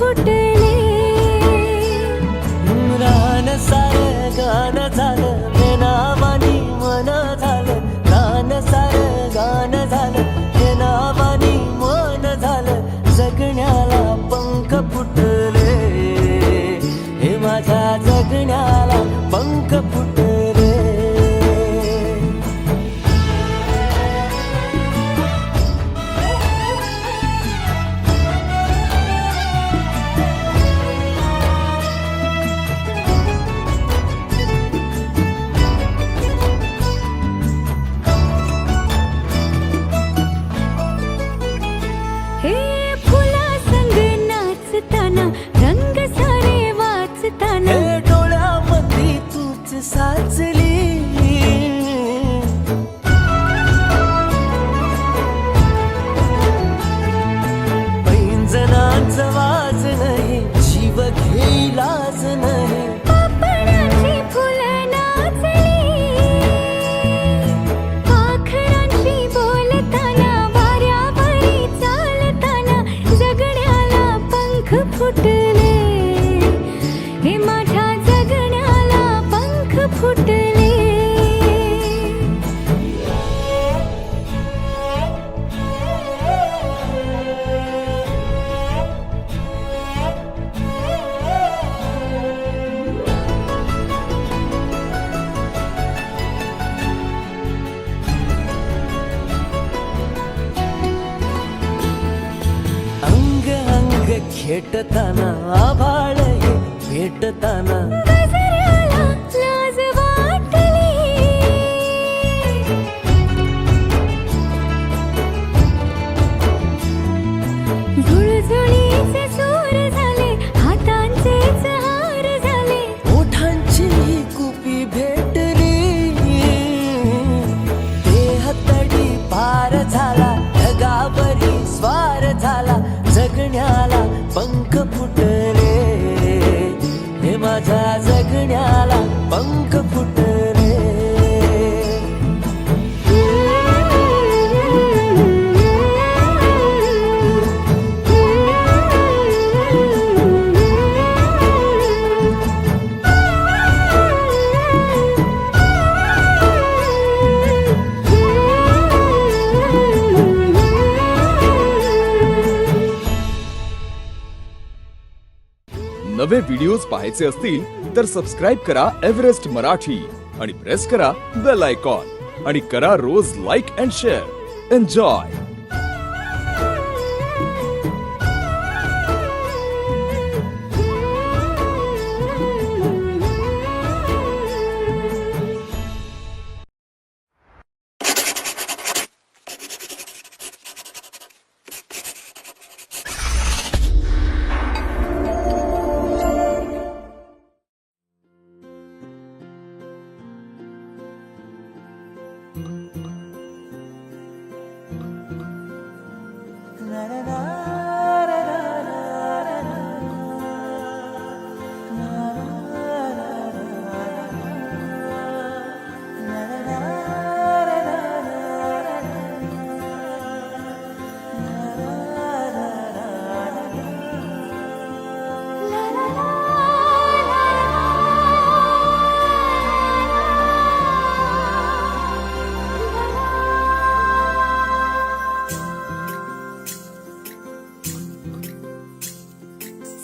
फुटले. रान सारं गाणं झालं बेनामानी मन झालं. रान सारं गाणं झालं बेनामानी मन झालं. जगण्याला पंख फुटले, हे माझ्या जगण्याला पंख फुटले. हे फुलासंग नाचताना रंग सारे वाचताना. हे डोळ्यामध्ये तूच साचली, पैंजणांचं वाज नाही, जीव घेईलाच नाही. पापणाची फुलं नाचली, पाखरांशी बोलताना वाऱ्यावरी चालताना. जगण्याला पंख फुटले, हे माझ्या जगण्याला पंख फुटले. अंग अंग खेटताना आभाळ हे भेटताना. गजराला लाज वाटली, झुळझुळीचे सूर झाले, हातांचेच हार झाले. ओठांची कुपी भेटली, देह तडी पार झाला, ढगावरी स्वार झाला. जगण्याला पंख फुटले, हे माझ्या जगण्याला पंख फुटले. नवे व्हिडिओज पाहायचे असतील तर सबस्क्राईब करा एव्हरेस्ट मराठी आणि प्रेस करा बेल आयकॉन आणि करा रोज लाईक अँड शेअर. एन्जॉय.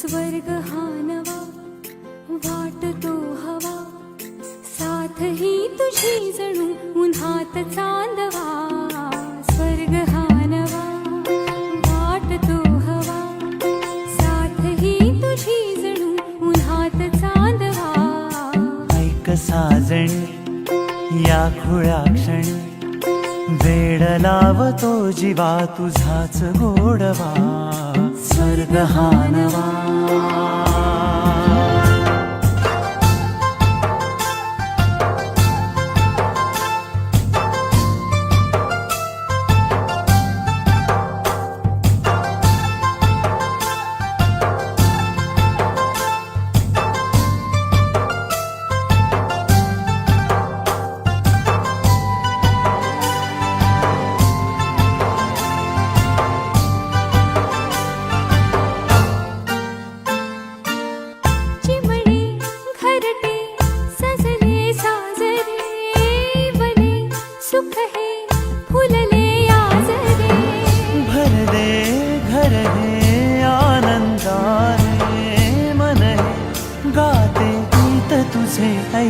स्वर्ग हा नवा वाटतो हवा, साथ ही तुझी जणू उन्हात चांदवा. स्वर्ग हा नवा वाटतो हवा, साथ ही तुझी जणू उन्हात चांदवा. ऐक साजणी या खुळ्या क्षणी, वेड लावतो जीवा तुझाच गोडवा. स्वर्ग हा नवा.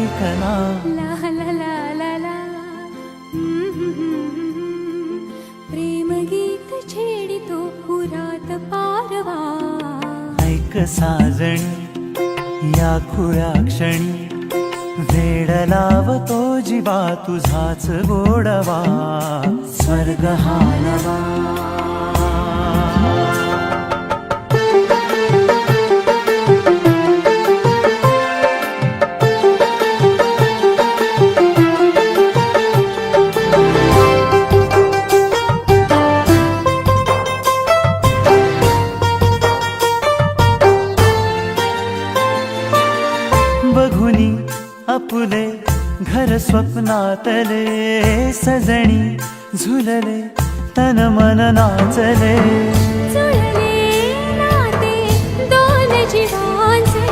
ऐकना. ला ला ला ला ला प्रेम गीत छेडितो पुरात पारवा. ऐक साजणी या खुळ्या क्षणी वेड लावतो जीवा तुझाच गोडवा. स्वर्ग हा नवा. बघुनी आपुले घर स्वप्नातले सजणी झुलले तन मन नाचले. जुळले नाते दोन जीवांचे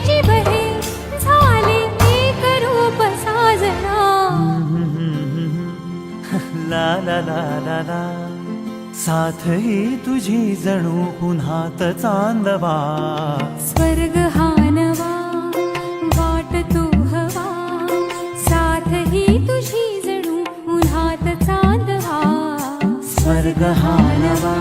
जीव हे झाले एक रूप साजना. ला ला ला ला ला साथ ही तुझी जणू पुन्हात चांदवा. स्वर्ग हा नवा वाट तू हवा. साथ ही तुझी जणू उन्हात चांदवा. स्वर्ग हा नवा.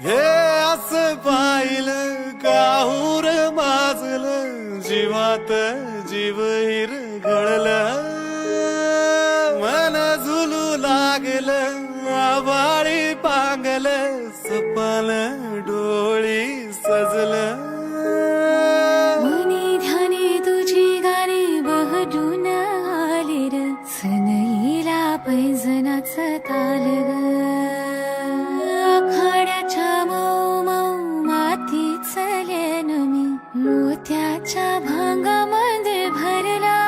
हे असं पाहिलं काहूर माजलं जीवात जीव हिरगळलं. मन झुलू लागलं आभाळी पांगलं सपाल डोळी सजलं. मनी ध्यानी तुझी गाणी बहडून आले र. सनईला पैजनाच ताल ग. आखाड्याच्या मऊ मऊ मातीत चलेन मी मोत्याच्या भांगामध्ये भरला.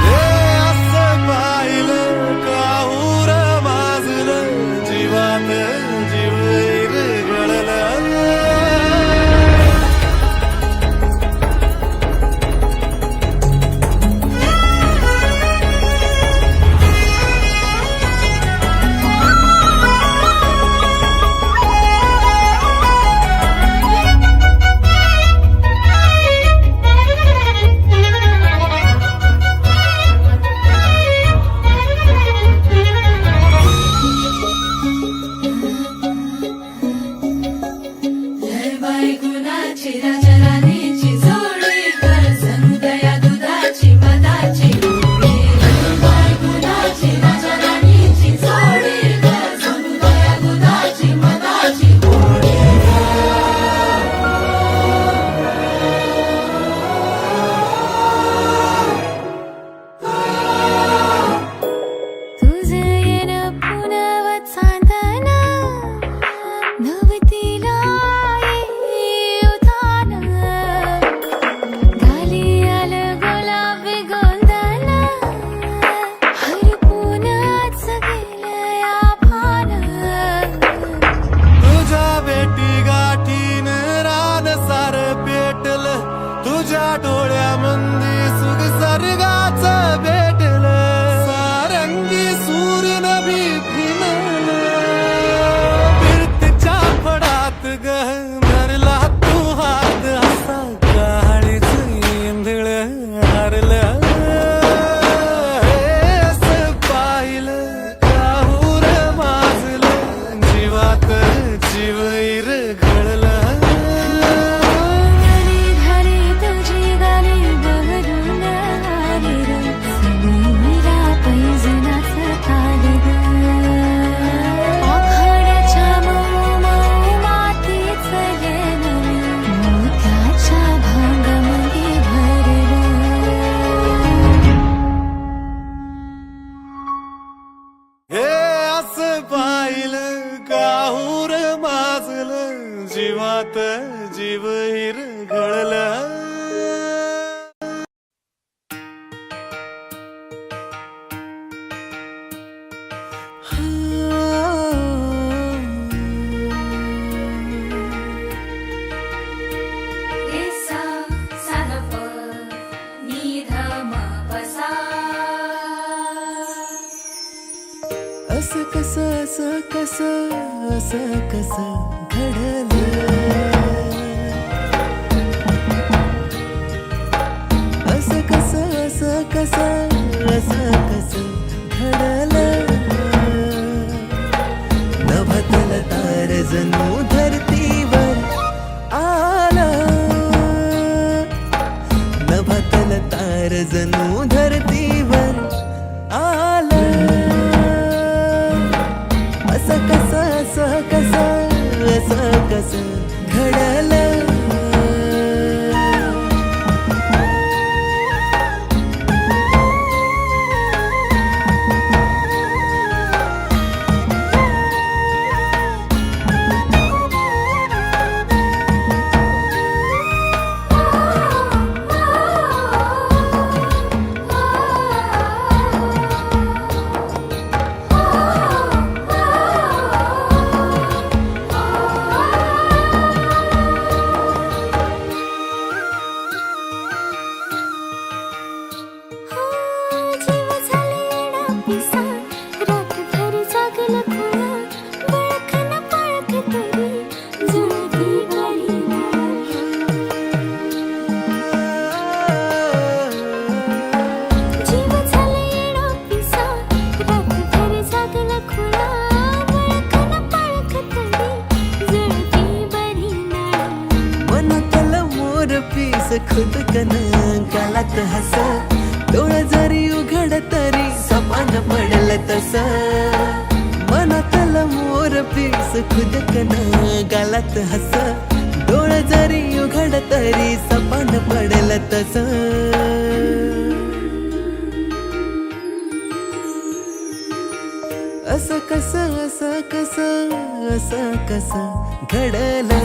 हे असं पाहिलं काहूर माजलं जीवात जीव हिरगळलं. जीवात जीव हिरगळला. रे सा सा ग प नी ध म प सा. असं कस घडलं. असं कस घडलं. नभतल तार जणू धरतीवर आलं. नभतल तार जणू धरतीवर आलं. असं कस घडलं. जीव झालेला पिसा रातभर जागला खुळा बळकन पळक तरी जुळती कळीना. जीव झालेला पिसा रातभर जागला खुळा बळकन पळक तरी जुळती बरीना. मनातल मोर पीस खुदकन गालात हस. डोळ जरी उघड तरी सपान पडलं तस. मनातल मोर पीस खुदकन गालात हस. डोळ जरी उघड तरी सपान पडलं तस. असं कस घडलं.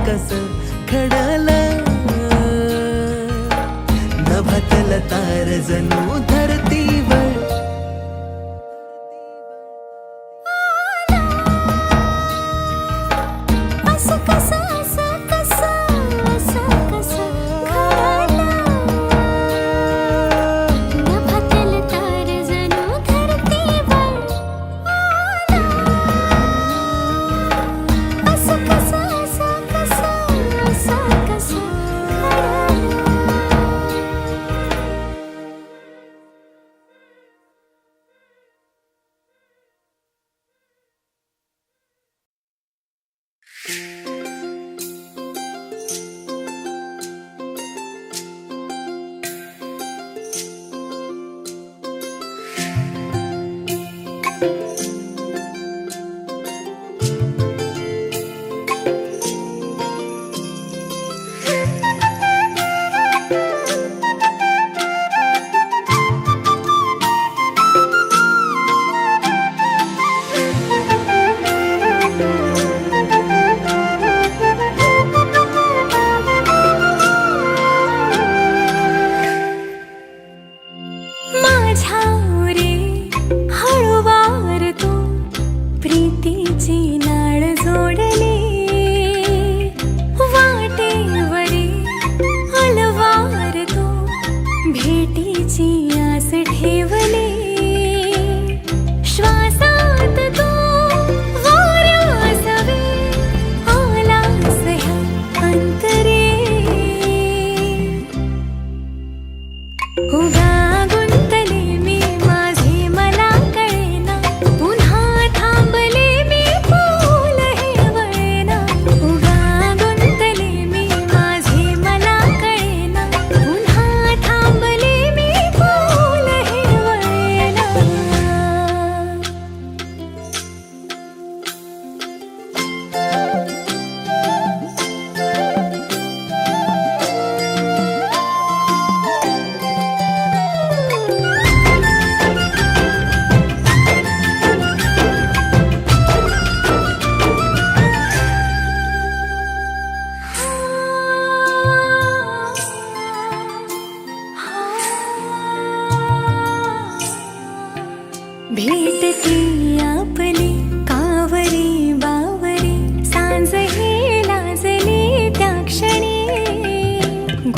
कस घडलं. नभतल तार जणू धरतीवर असं कस घडलं. नभतल तार जणू धरतीवर आला. असं कस घडलं.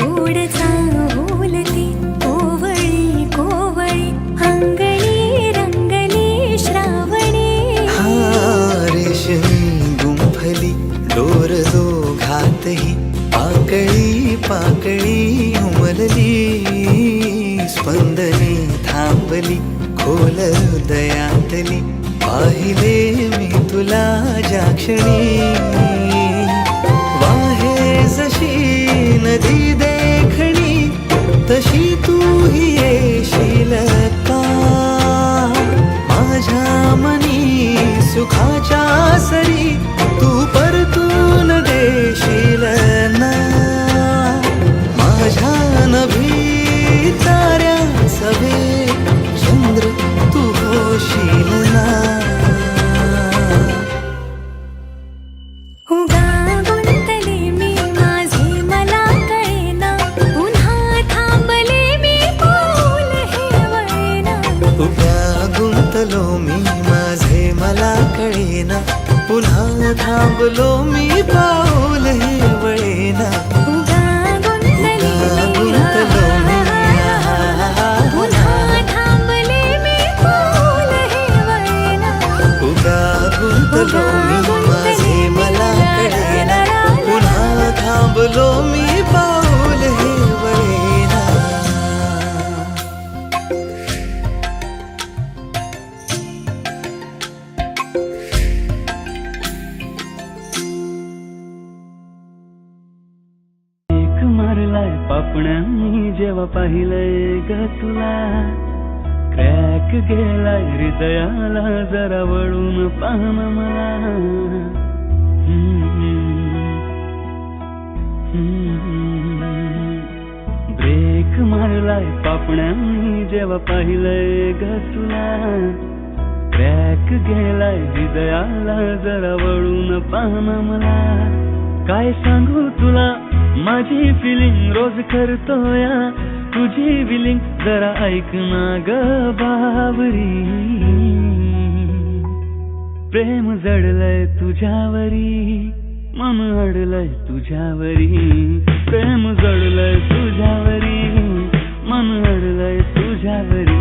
गोडचा बोलती कोवळी कोवळी अंगणी रंगली श्रावणी रेशमी गुंफली डोर दोघातही पाकळी पाकळी उमलली स्पंदने थांबली खोल हृदयातली पाहिले मी तुला ज्या क्षणी वाहे जशी नदी देखणी तशी तू ही येशील का माझ्या मनी सुखाच्या सरी तू परतून देशील ना माझ्या नभी ताऱ्या सभे चंद्र तू होशील ना उगा गुंतले मी माझे मला कळेना पुन्हा थांबले मी पाऊल हे वळेना उभ्या गुंतलो मी माझे मला कळेना पुन्हा थांबलो मी पाऊल हे वळेना उगा गुंतले पुन्हा थांबले मी पाऊल हे वळेना उभ्या गुंतलो मी माझे मला कळेना पुन्हा थांबलो मी पाऊल हे वळेना एक मारलाय पापण्यांनी जेव्हा पाहिलंय ग तुला क्रॅक गेलाय हृदयाला जरा वळून पाहणं मला ब्रेक मारलाय पापण्यांनी जेव्हा पाहिलंय ग तुला क्रॅक गेलाय हृदयाला जरा वळून पाहणं मला काय सांगू तुला माझी फिलिंग रोज करतोया तुझी विलिंग जरा ऐक ना ग बावरी प्रेम जडलंय तुझ्यावरी मन अडलंय तुझ्यावरी प्रेम जडलंय तुझ्यावरी मन अडलंय तुझ्यावरी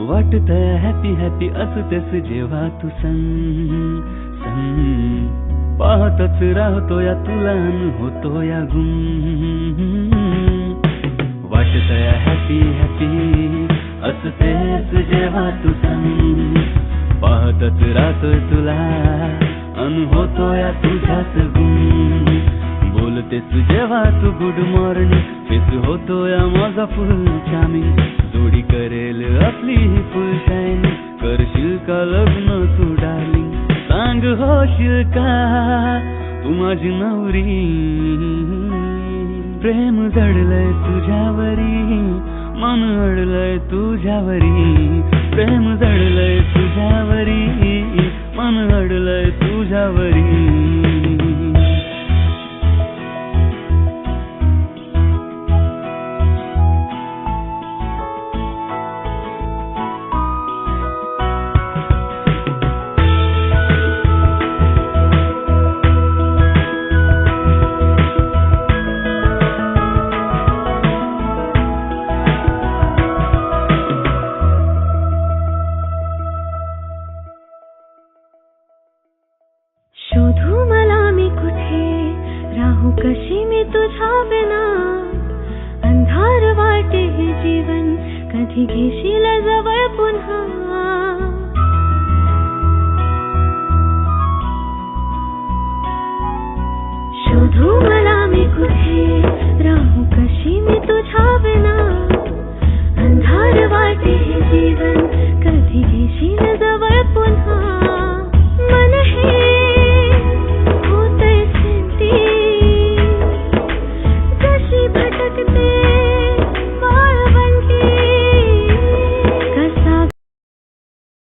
वाटतंय हॅपी हॅपी असतेस जेव्हा तू सन पाहतच राहतो या तुला होतो या गुण वाटतंय हॅपी हॅपी असतेस जेव्हा तू सन पाहतच राहतोय तुला होतो या तुझ्याच गुण बोलतेस जेव्हा तू गुड मॉर्निंग फेस होतो या माझा फुल चार्मिंग जोडी करेल आपली ही फुल शाईनिंग करशील का लग्न तू डार्लिंग सांग होशील का तू माझी नवरी प्रेम जडलंय तुझ्यावरी मन अडलंय तुझ्यावरी प्रेम जडलंय तुझ्यावरी मन अडलंय तुझ्यावरी शोधू मला मी कुठे राहू कशी मी तुझ्या बिना अंधार वाटे हे जीवन कधी घेशील जवळ पुन्हा शोधू मला मी कुठे